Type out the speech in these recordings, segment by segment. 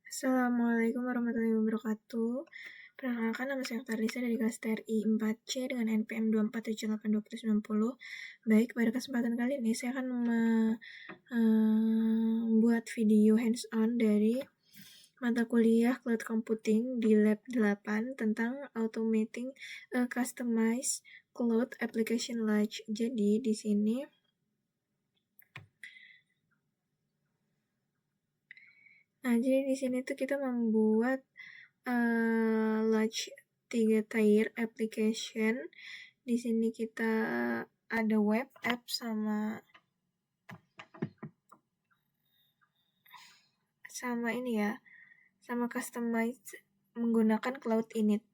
Assalamualaikum warahmatullahi wabarakatuh. Perkenalkan, nama saya Tarlisa dari kelas TRI 4C dengan NPM 2478290. Baik, pada kesempatan kali ini saya akan membuat video hands-on dari mata kuliah Cloud Computing di Lab 8 tentang Automating a Customized Cloud Application Launch. Jadi di sini tuh kita membuat launch 3 tier application. Di sini kita ada web app sama customized menggunakan Cloud Init.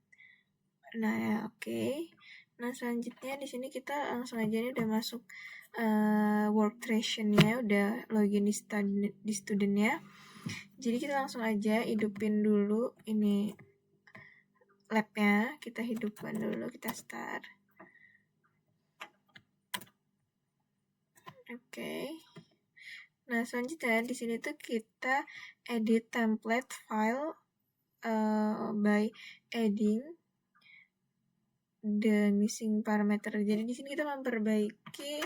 Nah, oke. Nah, selanjutnya di sini kita langsung aja nih udah masuk workstation-nya, udah login di student-nya. Jadi kita langsung aja hidupin dulu ini lab-nya, kita hidupkan dulu, kita start. Oke. Nah, selanjutnya di sini tuh kita edit template file by adding the missing parameter. Jadi di sini kita memperbaiki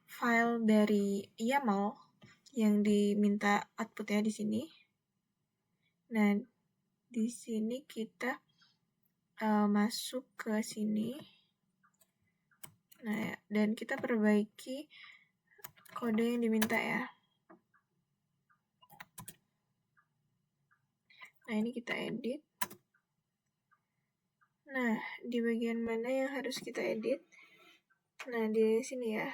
file dari YAML yang diminta outputnya di sini. Nah, di sini kita masuk ke sini. Nah, dan kita perbaiki kode yang diminta ya. Nah, ini kita edit. Nah, di bagian mana yang harus kita edit? Nah, di sini ya.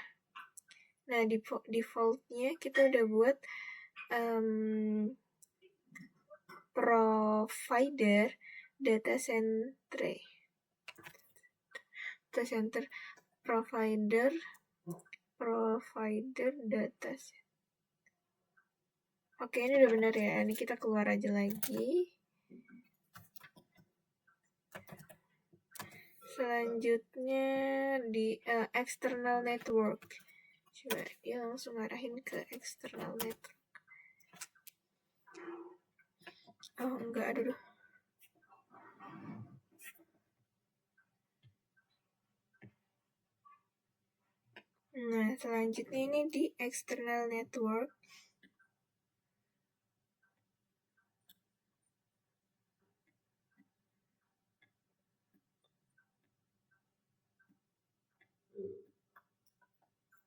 Nah, di default-nya kita udah buat provider data center provider data center. Oke, ini udah benar ya. Ini kita keluar aja lagi. Selanjutnya di external network. Coba dia langsung arahin ke external network. Oh, enggak, aduh. Nah, selanjutnya ini di external network.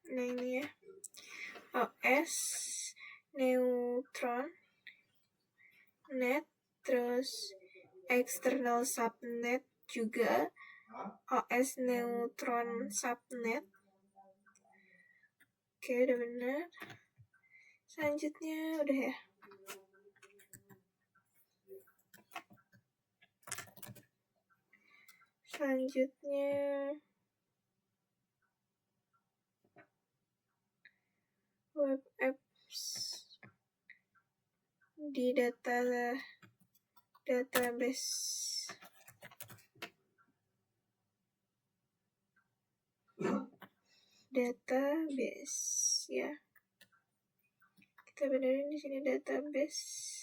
Nah, ini ya. OS, neutron, net, terus external subnet juga. OS neutron subnet. Oke, udah benar. Selanjutnya udah ya. Selanjutnya web apps di database. Database ya. Kita benerin di sini database.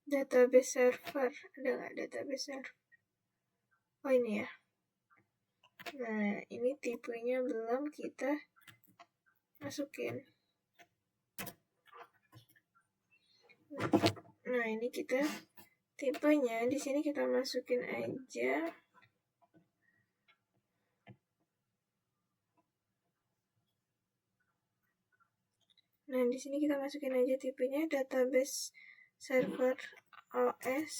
Database server, ada nggak database server? Oh, ini ya. Nah, ini tipenya belum kita masukin. Nah, ini kita tipenya di sini kita masukin aja. Nah, di sini kita masukin aja tipenya database server OS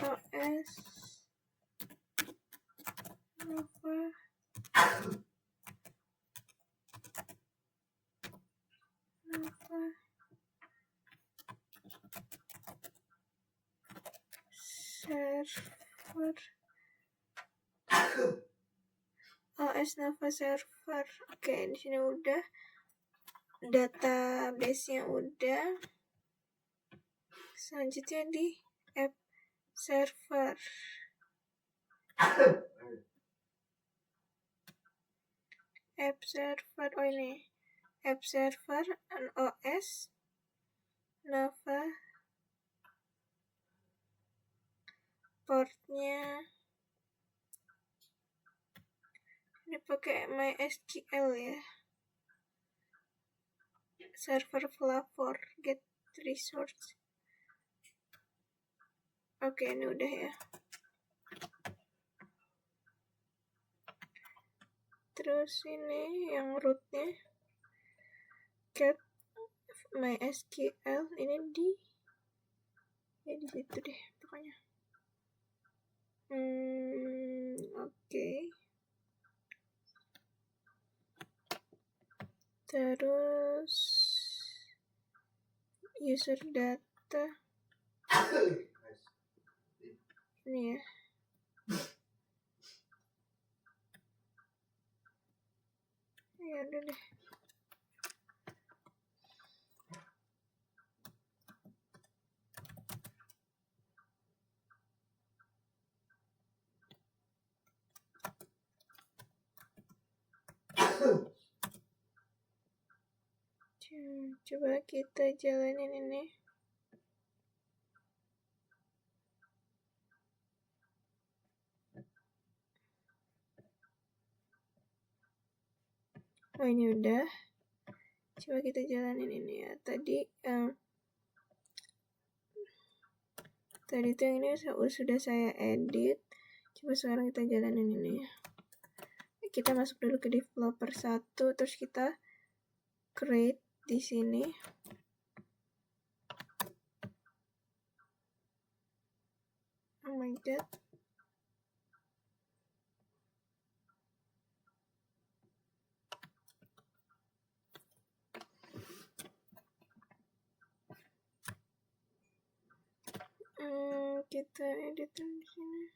apa server, OS Nova server. Oke, di sini udah, database-nya udah. Selanjutnya di app server. App server, oh ini app server OS Nova, portnya ini pakai MySQL ya, server Flavor get resource. Oke, ini udah ya. Terus ini yang rootnya get MySQL, ini di situ deh pokoknya. Oke. Terus user data ini ya. Ya udah deh. Coba kita jalanin ini. Oh, ini udah. Coba kita jalanin ini ya. Tadi tuh yang ini sudah saya edit. Coba sekarang kita jalanin ini ya. Kita masuk dulu ke developer 1, terus kita create di sini. Oh my god. Kita edit di sini.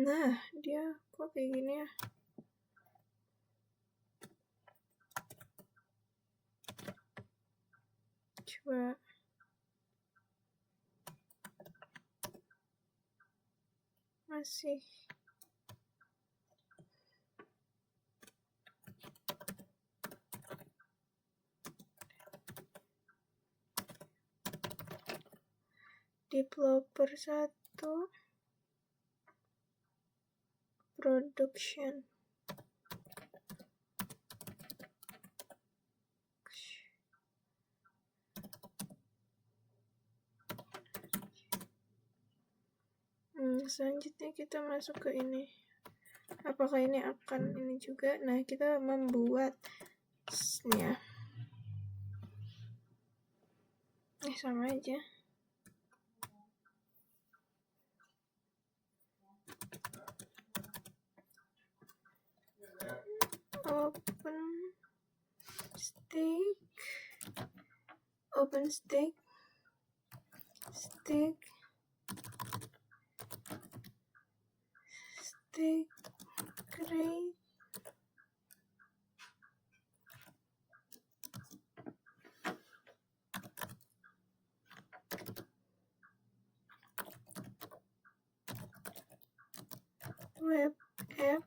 Nah, dia kok kayak gini ya? Coba. Masih. Developer 1 production. Selanjutnya kita masuk ke ini. Apakah ini akan ini juga? Nah, kita membuat ya. Sama aja. Open stake create web app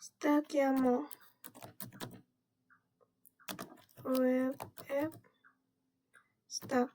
stack YAML web app stack.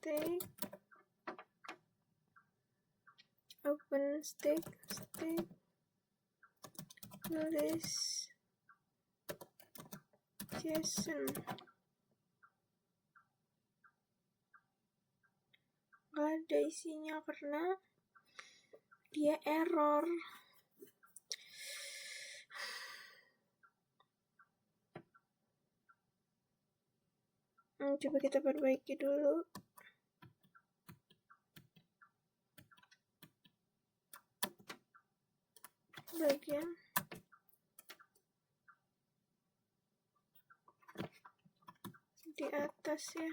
stake, open stake, list JSON. Gak ada isinya karena dia error. Coba kita perbaiki dulu. Bagian di atas ya.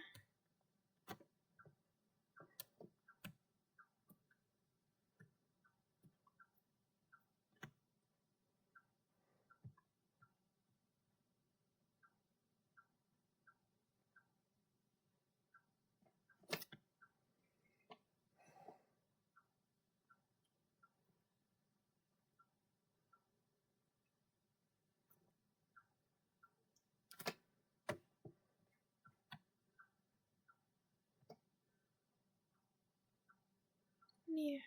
Ini ya.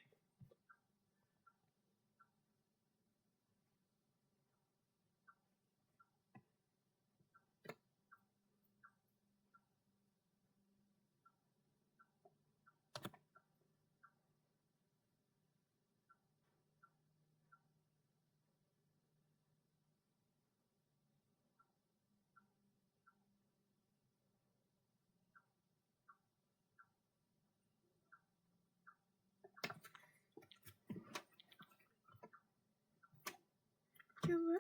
Coba.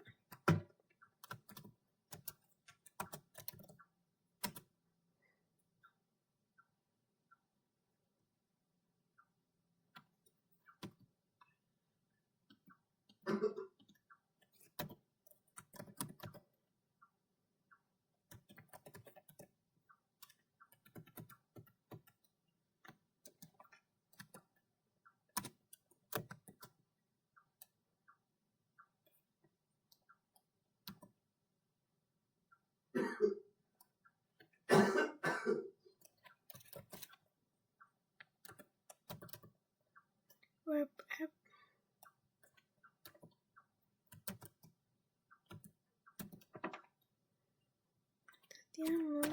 Web app. Tatiana.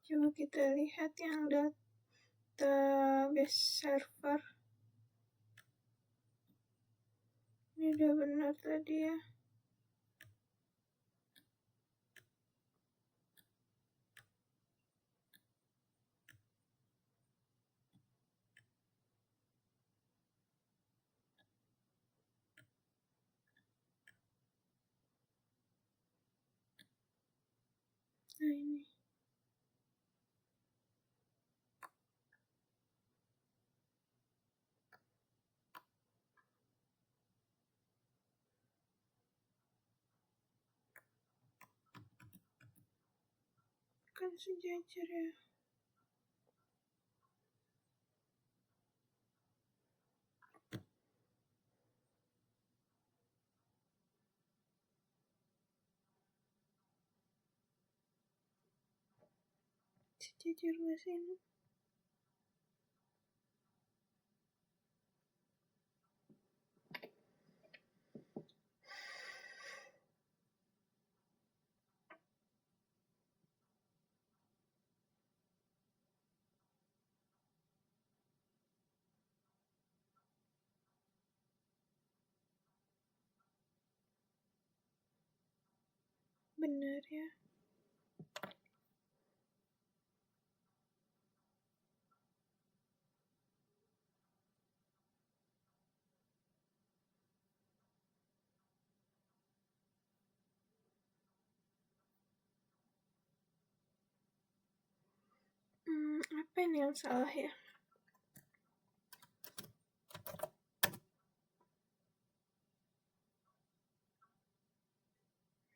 Coba kita lihat yang database server. Ini udah benar tadi ya. Nah ini. Kan sejajar ya. Sejajar nggak sih ini? benar ya. Apa ini yang salah ya?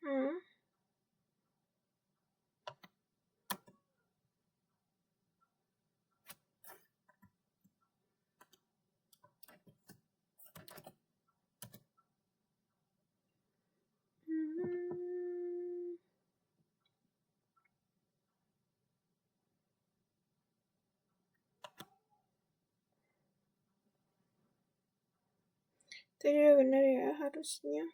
Hmm. Tadi udah benar ya harusnya.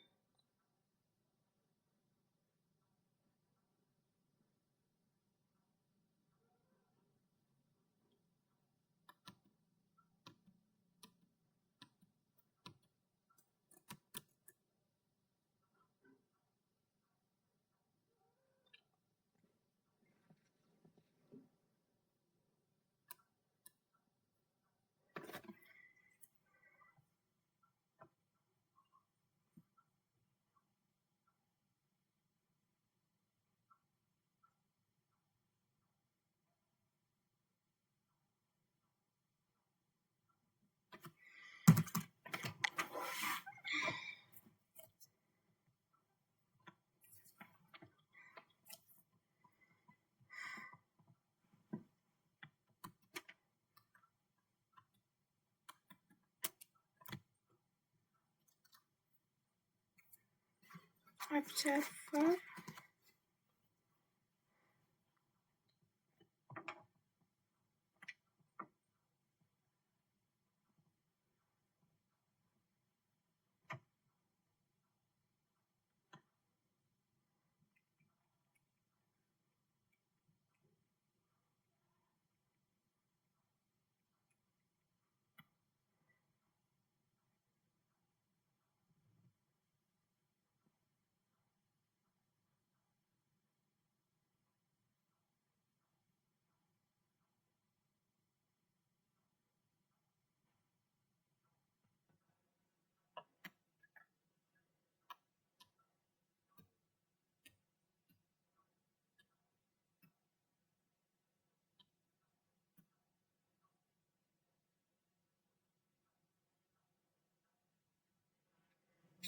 Observer.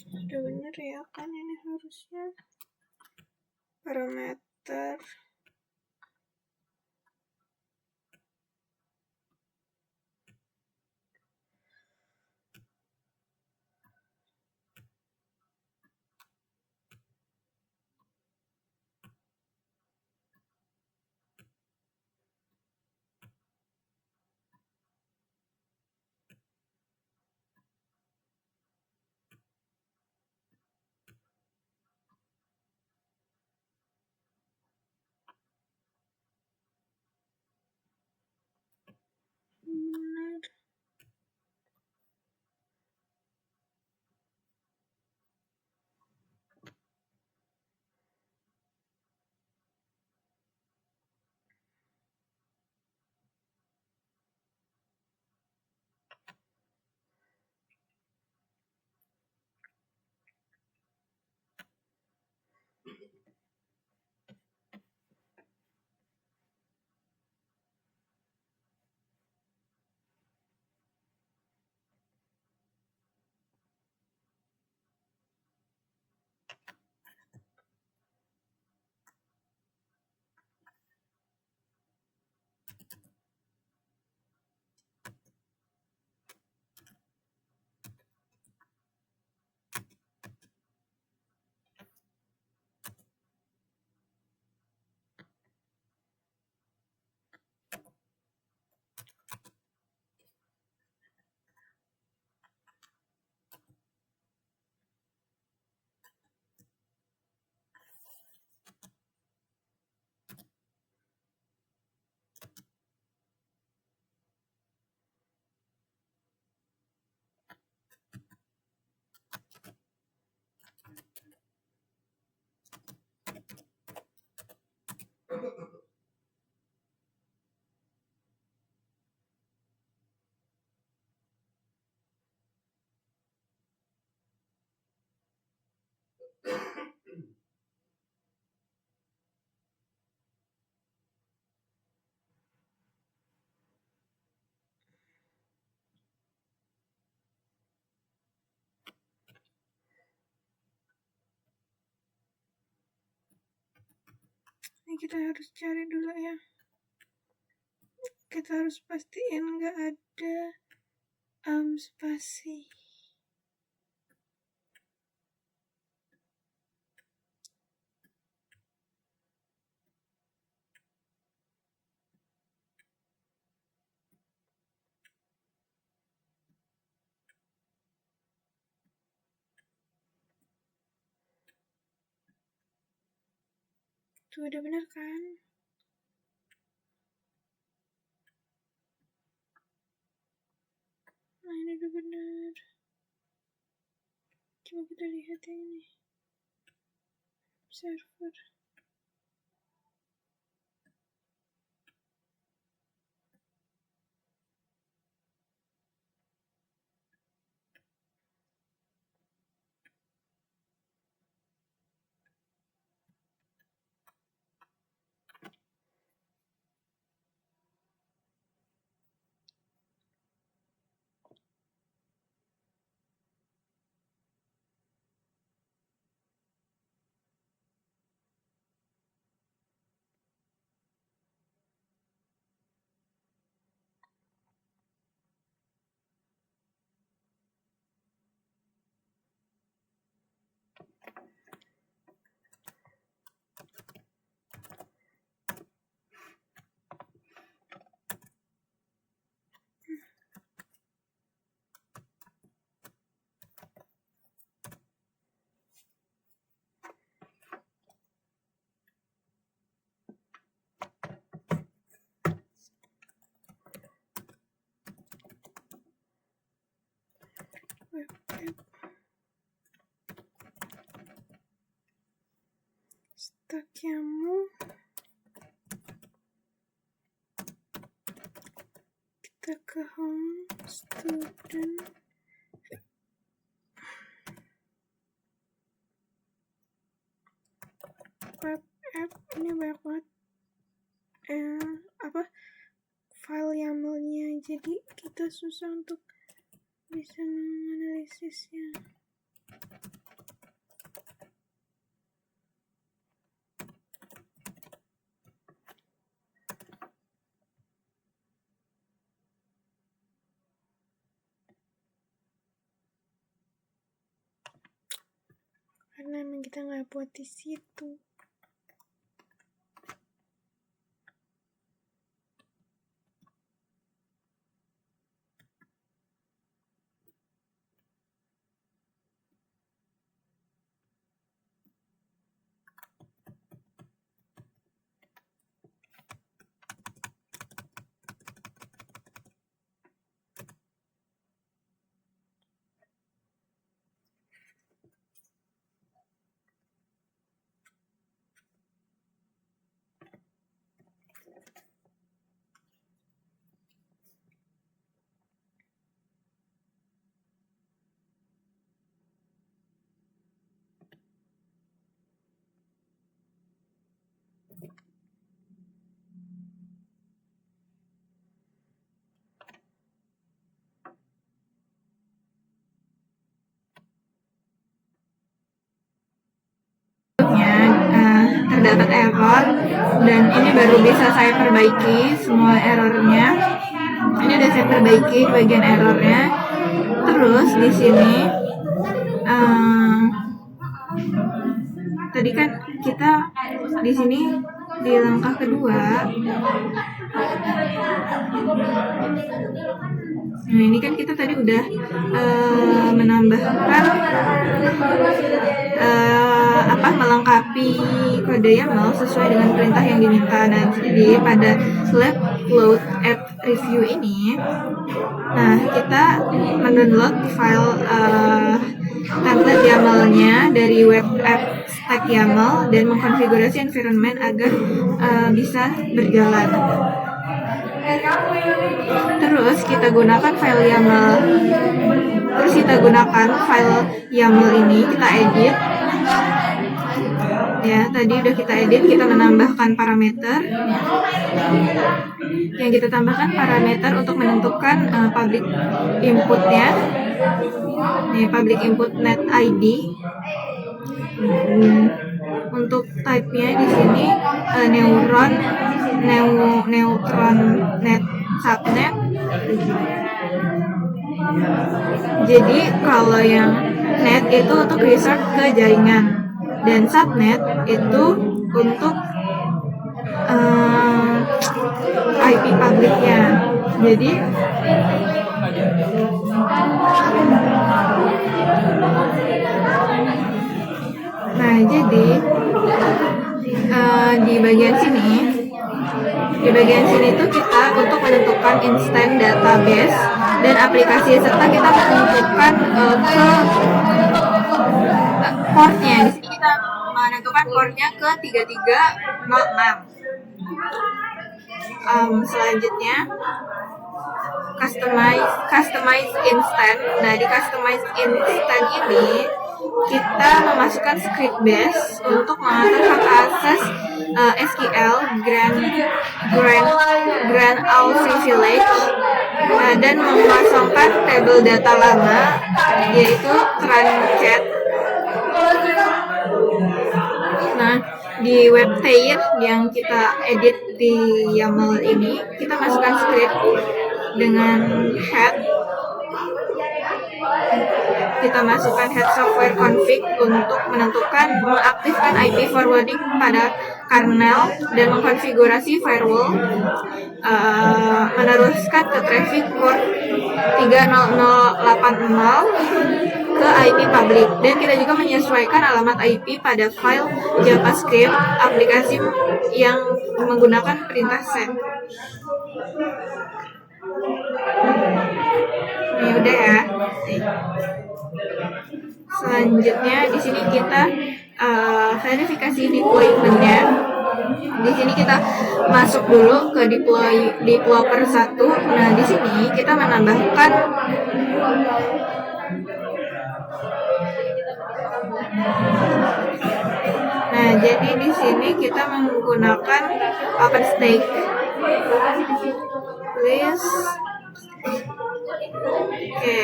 Udah bener ya kan ini harusnya parameter Ini kita harus cari dulu ya. Kita harus pastiin nggak ada spasi. Tuh udah benar kan? Nah ini udah benar. Coba kita lihat yang ini. Server. Web app. Stakiamu. Kita ke home student. Web app ini banyak banget file YAML-nya, jadi kita susah untuk bisa menganalisisnya. Karena emang kita nggak buat di situ. Terdapat error dan ini baru bisa saya perbaiki semua errornya. Ini udah saya perbaiki bagian errornya. Terus di sini tadi kan kita di sini di langkah kedua. Nah ini kan kita tadi udah menambahkan melengkapi kode YAML sesuai dengan perintah yang diminta. Nah jadi pada lab load app review ini, nah kita mendownload file template YAML-nya dari web app type YAML dan mengkonfigurasi environment agar bisa berjalan. Terus kita gunakan file YAML. Terus kita gunakan file YAML ini, kita edit. Ya, tadi udah kita edit, kita menambahkan parameter. Yang kita tambahkan parameter untuk menentukan public inputnya. Nih, public input net ID. Untuk type-nya di sini neutron net subnet. Jadi kalau yang net itu untuk resort ke jaringan dan subnet itu untuk IP publiknya. Jadi di bagian sini tuh kita untuk menentukan instant database dan aplikasi serta kita menentukan ke portnya. Di sini kita menentukan portnya ke 3306. Selanjutnya customize instant. Nah, di customize instant ini kita memasukkan script base untuk mengatur hak akses SQL grant all privilege dan memasukkan tabel data lama yaitu Crancat. Nah, di web tier yang kita edit di YAML ini kita masukkan script dengan head. Kita masukkan head software config untuk mengaktifkan IP forwarding pada kernel dan mengkonfigurasi firewall, meneruskan ke traffic port 30080 ke IP public, dan kita juga menyesuaikan alamat IP pada file JavaScript aplikasi yang menggunakan perintah set. Ini udah ya. Selanjutnya di sini kita verifikasi deployment-nya. Di sini kita masuk dulu ke developer 1. Nah, di sini kita menambahkan jadi di sini kita menggunakan OpenStack. Oke.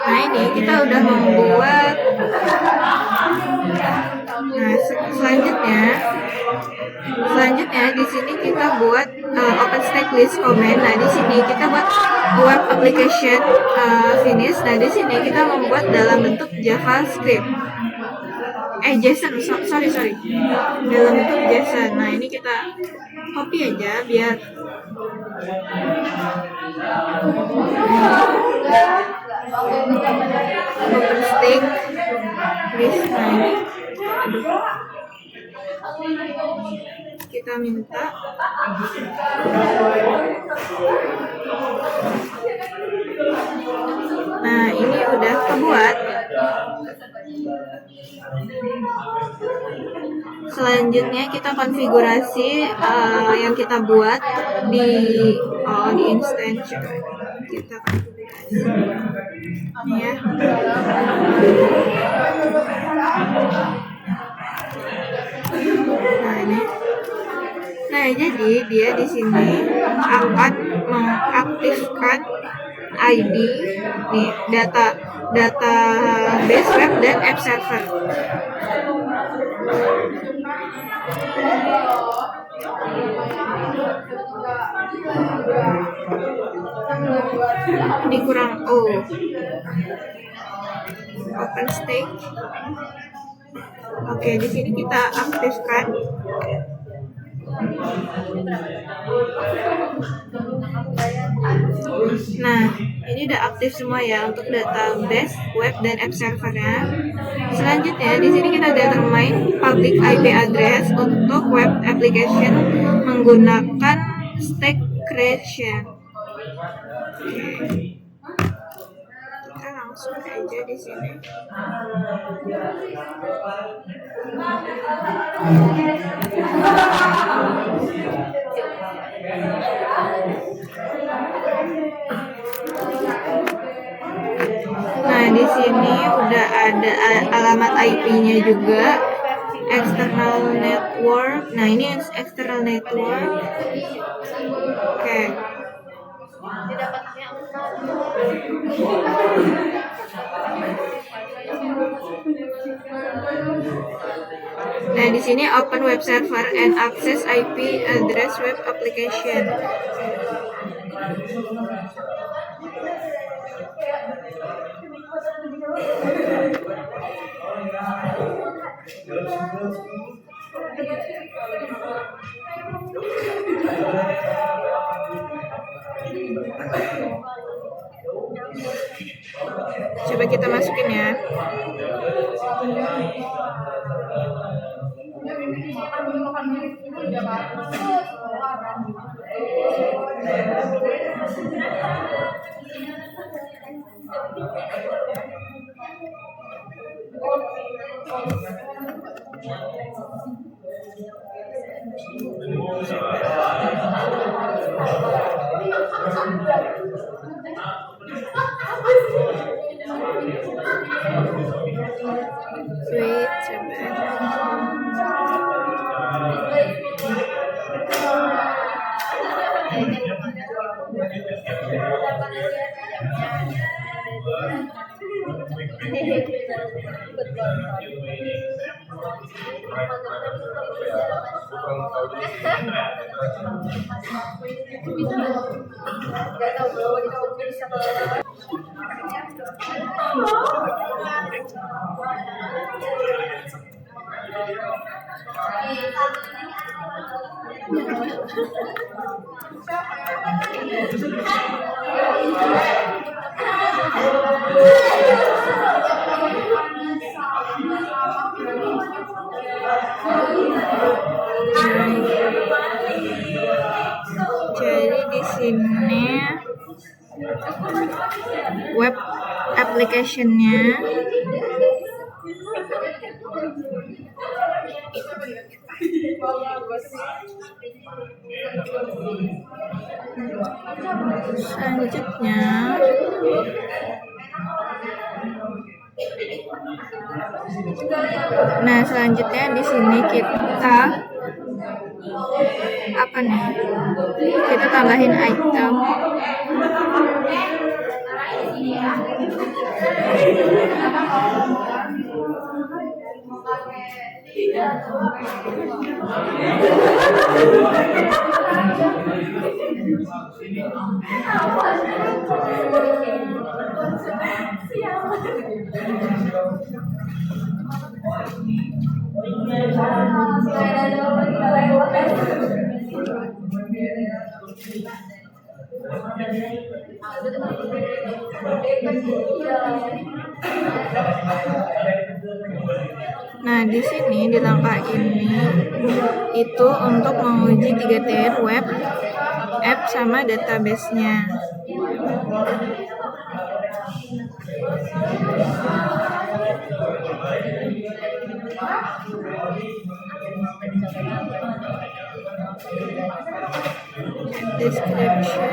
Nah, ini kita udah membuat. Nah, selanjutnya di sini kita buat OpenStack list command. Nah, di sini kita buat web application finish. Nah, di sini kita membuat dalam bentuk JavaScript. JSON, sorry. Dalam bentuk JSON. Nah, ini kita copy aja biar OpenStack list. Nah, ini kita minta nah, ini udah kebuat. Selanjutnya kita konfigurasi yang kita buat di instance. Kita konfigurasi ya. Nah, jadi dia di sini akan mengaktifkan ID nih, database web dan app server. Ini kurang OpenStack. Oke, di sini kita aktifkan. Nah, ini udah aktif semua ya untuk database web dan app servernya. Selanjutnya di sini kita determine public IP address untuk web application menggunakan stack creation. Oke. Kita langsung aja di sini. Nah, di sini udah ada alamat IP-nya juga, external network. Nah, ini external network. Oke. Nah, di sini open web server and access IP address web application. Coba kita masukin ya. Wait, jadi di sini web application-nya selanjutnya di sini kita apa nih? Kita tambahin item. Nah, di sini di langkah ini itu untuk menguji 3 tier web app sama database-nya. Description.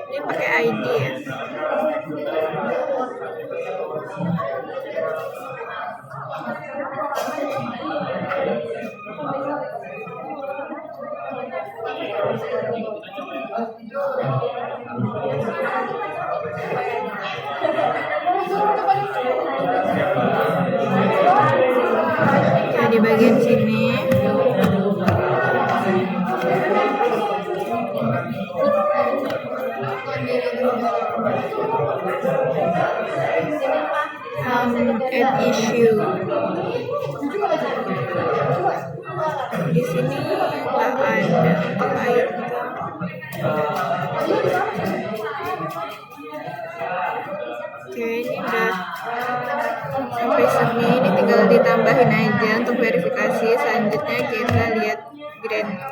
Ini pakai ID ya. Nah, di bagian sini add issue. Di sini nggak ada item. Oke, ini udah sampai sini, ini tinggal ditambahin aja untuk verifikasi. Selanjutnya kita lihat grade-nya.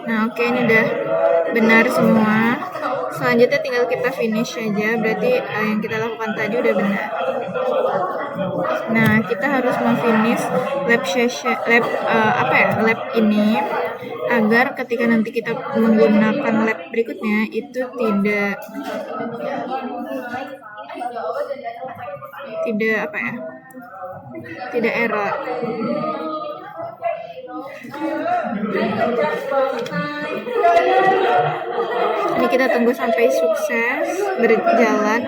Nah, oke, ini udah benar semua. Selanjutnya tinggal kita finish aja, berarti yang kita lakukan tadi udah benar. Nah, kita harus memfinish lab ini agar ketika nanti kita menggunakan lab berikutnya itu tidak error. Ini kita tunggu sampai sukses berjalan.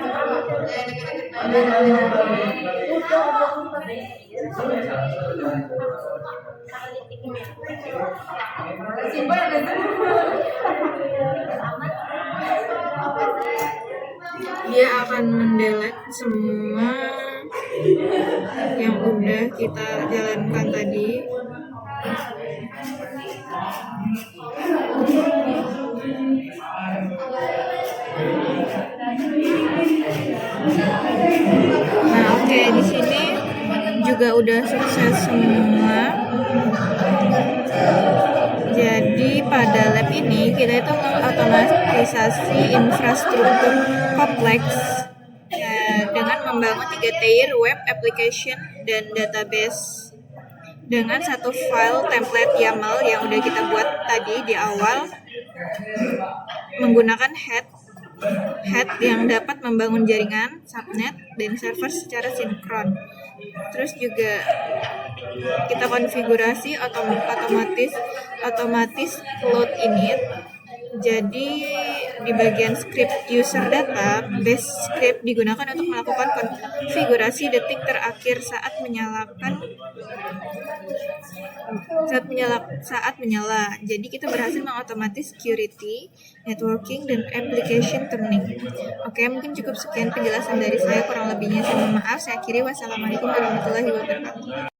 Dia akan mendelete semua yang udah kita jalankan tadi. Nah, oke, di sini juga udah sukses semua. Jadi pada lab ini kita itu mengotomatisasi infrastruktur kompleks dengan membangun 3 tier web application dan database dengan satu file template YAML yang udah kita buat tadi di awal, menggunakan head yang dapat membangun jaringan, subnet, dan server secara sinkron. Terus juga kita konfigurasi otomatis load init. Jadi di bagian script user data, base script digunakan untuk melakukan konfigurasi detik terakhir saat menyala. Jadi kita berhasil mengotomatis security, networking, dan application tuning. Oke, mungkin cukup sekian penjelasan dari saya. Kurang lebihnya saya mohon maaf. Saya akhiri. Wassalamualaikum warahmatullahi wabarakatuh.